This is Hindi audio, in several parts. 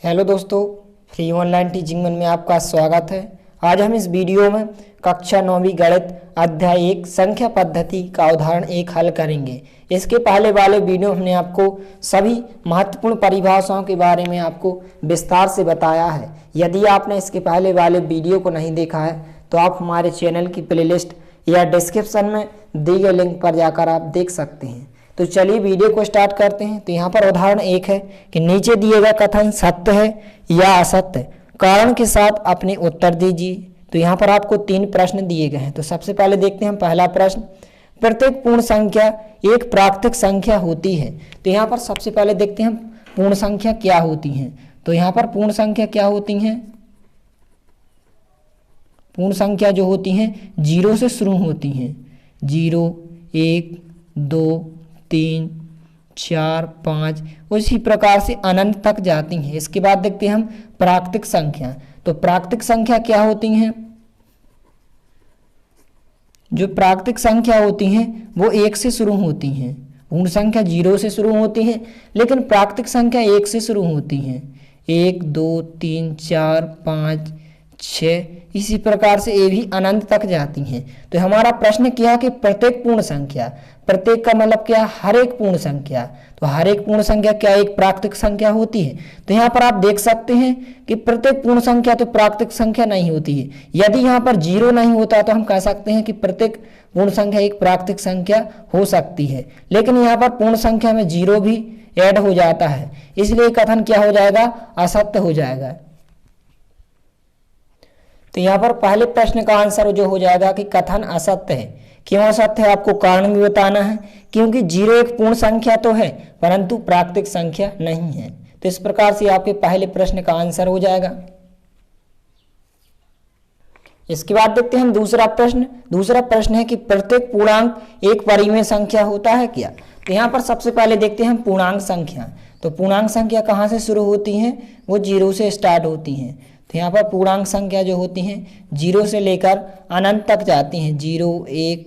हेलो दोस्तों, फ्री ऑनलाइन टीचिंग में आपका स्वागत है। आज हम इस वीडियो में कक्षा 9वीं गणित अध्याय 1 संख्या पद्धति का उदाहरण 1 हल करेंगे। इसके पहले वाले वीडियो हमने आपको सभी महत्वपूर्ण परिभाषाओं के बारे में आपको विस्तार से बताया है। यदि आपने इसके पहले वाले वीडियो को नहीं देखा है तो आप हमारे चैनल की प्लेलिस्ट या डिस्क्रिप्शन में दिए गए लिंक पर जाकर आप देख सकते हैं। तो चलिए वीडियो को स्टार्ट करते हैं। तो यहाँ पर उदाहरण 1 है कि नीचे दिए गए कथन सत्य है या असत्य, कारण के साथ अपने उत्तर दीजिए। तो यहाँ पर आपको 3 प्रश्न दिए गए हैं। तो सबसे पहले देखते हैं हम पहला प्रश्न, प्रत्येक पूर्ण संख्या एक प्राकृतिक संख्या होती है। तो यहाँ पर सबसे पहले देखते हैं हम पूर्ण संख्या क्या होती हैं। तो यहाँ पर पूर्ण संख्या क्या होती हैं? पूर्ण संख्या जो होती हैं 0 से शुरू होती हैं। 0, 1, 2, 3, 4, 5 उसी प्रकार से अनंत तक जाती हैं। इसके बाद देखते हैं हम प्राकृतिक संख्या। तो प्राकृतिक संख्या क्या होती हैं? जो प्राकृतिक संख्या होती हैं वो 1 से शुरू होती हैं। पूर्ण संख्या 0 से शुरू होती है, लेकिन प्राकृतिक संख्या 1 से शुरू होती हैं। 1, 2, 3, 4, 5, 6 इसी प्रकार से ये भी अनंत तक जाती हैं। तो हमारा प्रश्न क्या है कि प्रत्येक पूर्ण संख्या, प्रत्येक का मतलब क्या? हर एक पूर्ण संख्या। तो हर एक पूर्ण संख्या क्या एक प्राकृतिक संख्या होती है? तो यहाँ पर आप देख सकते हैं कि प्रत्येक पूर्ण संख्या तो प्राकृतिक संख्या नहीं होती है। यदि यहाँ पर 0 नहीं होता तो हम कह सकते हैं कि प्रत्येक पूर्ण संख्या एक प्राकृतिक संख्या हो सकती है, लेकिन यहाँ पर पूर्ण संख्या में 0 भी ऐड हो जाता है, इसलिए कथन क्या हो जाएगा? असत्य हो जाएगा। तो यहाँ पर पहले प्रश्न का आंसर जो हो जाएगा कि कथन असत्य है। क्यों असत्य है आपको कारण भी बताना है, क्योंकि 0 एक पूर्ण संख्या तो है परंतु प्राकृतिक संख्या नहीं है। तो इस प्रकार से आपके पहले प्रश्न का आंसर हो जाएगा। इसके बाद देखते हैं हम दूसरा प्रश्न। दूसरा प्रश्न है कि प्रत्येक पूर्णांक एक परिमेय संख्या होता है क्या? तो यहाँ पर सबसे पहले देखते हैं हम पूर्णांक संख्या। तो पूर्णांक संख्या कहाँ से शुरू होती हैं? वो 0 से स्टार्ट होती हैं। तो यहाँ पर पूर्णांक संख्या जो होती हैं 0 से लेकर अनंत तक जाती हैं। 0, 1,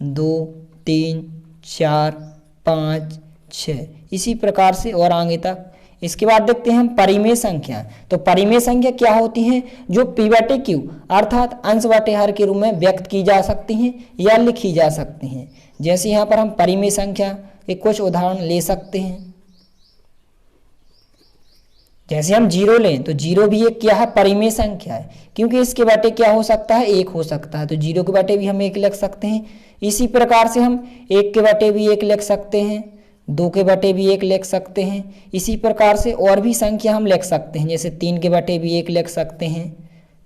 2, 3, 4, 5, 6 इसी प्रकार से और आगे तक। इसके बाद देखते हैं हम परिमेय संख्या। तो परिमेय संख्या क्या होती हैं? जो P/Q अर्थात अंश बटे हर के रूप में व्यक्त की जा सकती हैं या लिखी जा सकती हैं। जैसे यहाँ पर हम परिमेय संख्या के कुछ उदाहरण ले सकते हैं। जैसे हम 0 लें तो 0 भी एक क्या है? परिमेय संख्या है, क्योंकि इसके बटे क्या हो सकता है? 1 हो सकता है। तो 0 के बटे भी हम 1 लिख सकते हैं। इसी प्रकार से हम 1 के बटे भी 1 लिख सकते हैं, 2 के बटे भी 1 लिख सकते हैं। इसी प्रकार से और भी संख्या हम लिख सकते हैं, जैसे 3 के बटे भी 1 लिख सकते हैं।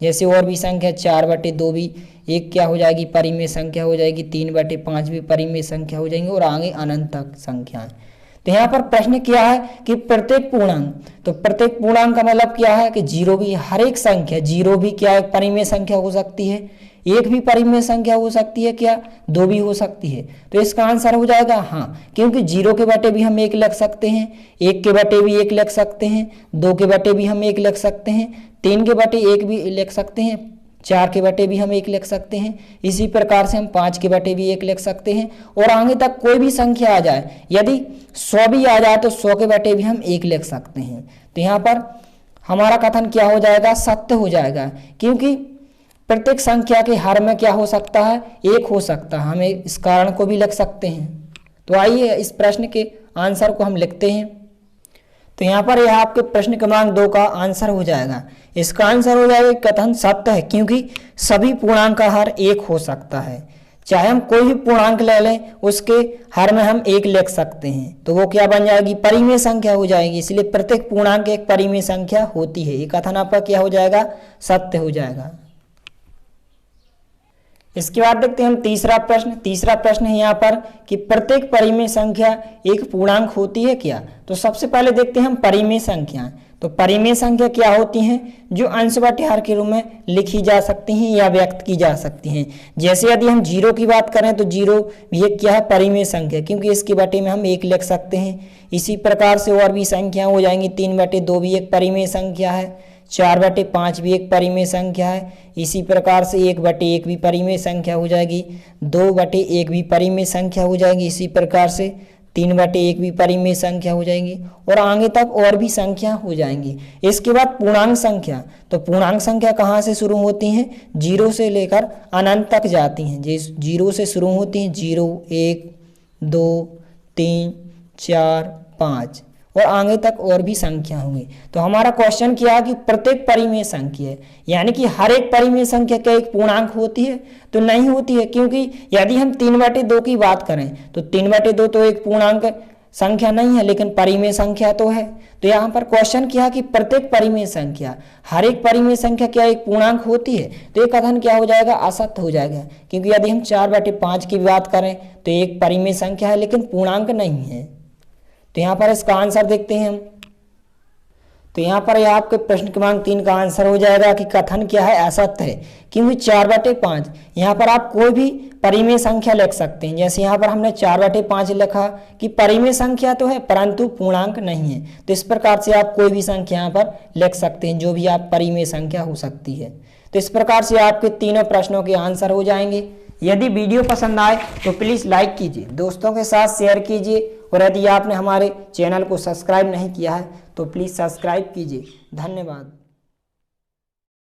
जैसे और भी संख्या 4/2 भी एक क्या हो जाएगी? परिमेय संख्या हो जाएगी। 3/5 भी परिमेय संख्या हो जाएंगी और आगे अनंत तक संख्याएं। तो यहाँ पर प्रश्न क्या है कि प्रत्येक पूर्णांक। तो प्रत्येक पूर्णांक का मतलब क्या है कि 0 भी, हर एक संख्या 0 भी क्या एक परिमेय संख्या हो सकती है, 1 भी परिमेय संख्या हो सकती है, क्या 2 भी हो सकती है। तो इसका आंसर हो जाएगा हाँ, क्योंकि 0 के बटे भी हम 1 लिख सकते हैं, 1 के बटे भी 1 लिख सकते हैं, 2 के बटे भी हम 1 लिख सकते हैं, 3 के बटे 1 भी लिख सकते हैं, 4 के बटे भी हम 1 लिख सकते हैं। इसी प्रकार से हम 5 के बटे भी 1 लिख सकते हैं और आगे तक कोई भी संख्या आ जाए, यदि 100 भी आ जाए तो 100 के बटे भी हम 1 लिख सकते हैं। तो यहाँ पर हमारा कथन क्या हो जाएगा? सत्य हो जाएगा, क्योंकि प्रत्येक संख्या के हर में क्या हो सकता है? 1 हो सकता है। हमें इस कारण को भी लिख सकते हैं। तो आइए इस प्रश्न के आंसर को हम लिखते हैं। तो यहाँ पर यह आपके प्रश्न क्रमांक 2 का आंसर हो जाएगा। इसका आंसर हो जाएगा कथन सत्य है, क्योंकि सभी पूर्णांक का हर 1 हो सकता है। चाहे हम कोई भी पूर्णांक ले लें, उसके हर में हम 1 लिख सकते हैं, तो वो क्या बन जाएगी? परिमेय संख्या हो जाएगी। इसलिए प्रत्येक पूर्णांक एक परिमेय संख्या होती है। ये कथन आपका क्या हो जाएगा? सत्य हो जाएगा। इसके बाद देखते हैं हम तीसरा प्रश्न। तीसरा प्रश्न है यहाँ पर कि प्रत्येक परिमेय संख्या एक पूर्णांक होती है क्या? तो सबसे पहले देखते हैं हम परिमेय संख्या। तो परिमेय संख्या क्या होती हैं? जो अंश बटे हर के रूप में लिखी जा सकती हैं या व्यक्त की जा सकती हैं। जैसे यदि हम 0 की बात करें तो 0 भी एक क्या है? परिमेय संख्या, क्योंकि इसके बटे में हम 1 लिख सकते हैं। इसी प्रकार से और भी संख्या हो जाएंगी। 3/2 भी एक परिमेय संख्या है, 4/5 भी एक परिमेय संख्या है। इसी प्रकार से 1/1 भी परिमेय संख्या हो जाएगी, 2/1 भी परिमेय संख्या हो जाएगी। इसी प्रकार से 3/1 भी परिमेय संख्या हो जाएंगी और आगे तक और भी संख्या हो जाएंगी। इसके बाद पूर्णांक संख्या, तो पूर्णांक संख्या कहाँ से शुरू होती हैं? 0 से लेकर अनंत तक जाती हैं। जिस 0 से शुरू होती हैं, 0, 1, 2, 3, 4, 5 और आगे तक और भी संख्या होंगी। तो हमारा क्वेश्चन क्या है कि प्रत्येक परिमेय संख्या है, यानी कि हर एक परिमेय संख्या क्या एक पूर्णांक होती है? तो नहीं होती है, क्योंकि यदि हम 3/2 की बात करें तो 3/2 तो एक पूर्णांक संख्या नहीं है, लेकिन परिमेय संख्या तो है। तो यहाँ पर क्वेश्चन क्या है कि प्रत्येक परिमेय संख्या, हर एक परिमेय संख्या क्या एक पूर्णांक होती है? तो एक कथन क्या हो जाएगा? असत्य हो जाएगा, क्योंकि यदि हम 4/5 की बात करें तो एक परिमेय संख्या है लेकिन पूर्णांक नहीं है। तो यहाँ पर इसका आंसर देखते हैं हम। तो यहाँ पर आपके प्रश्न क्रमांक 3 का आंसर हो जाएगा कि कथन क्या है? असत्य है, क्योंकि 4/5 यहाँ पर आप कोई भी परिमेय संख्या लिख सकते हैं। जैसे यहाँ पर हमने 4/5 लिखा कि परिमेय संख्या तो है परंतु पूर्णांक नहीं है। तो इस प्रकार से आप कोई भी संख्या यहाँ पर लिख सकते हैं, जो भी आप परिमेय संख्या हो सकती है। तो इस प्रकार से आपके तीनों प्रश्नों के आंसर हो जाएंगे। यदि वीडियो पसंद आए तो प्लीज़ लाइक कीजिए, दोस्तों के साथ शेयर कीजिए और यदि आपने हमारे चैनल को सब्सक्राइब नहीं किया है तो प्लीज़ सब्सक्राइब कीजिए। धन्यवाद।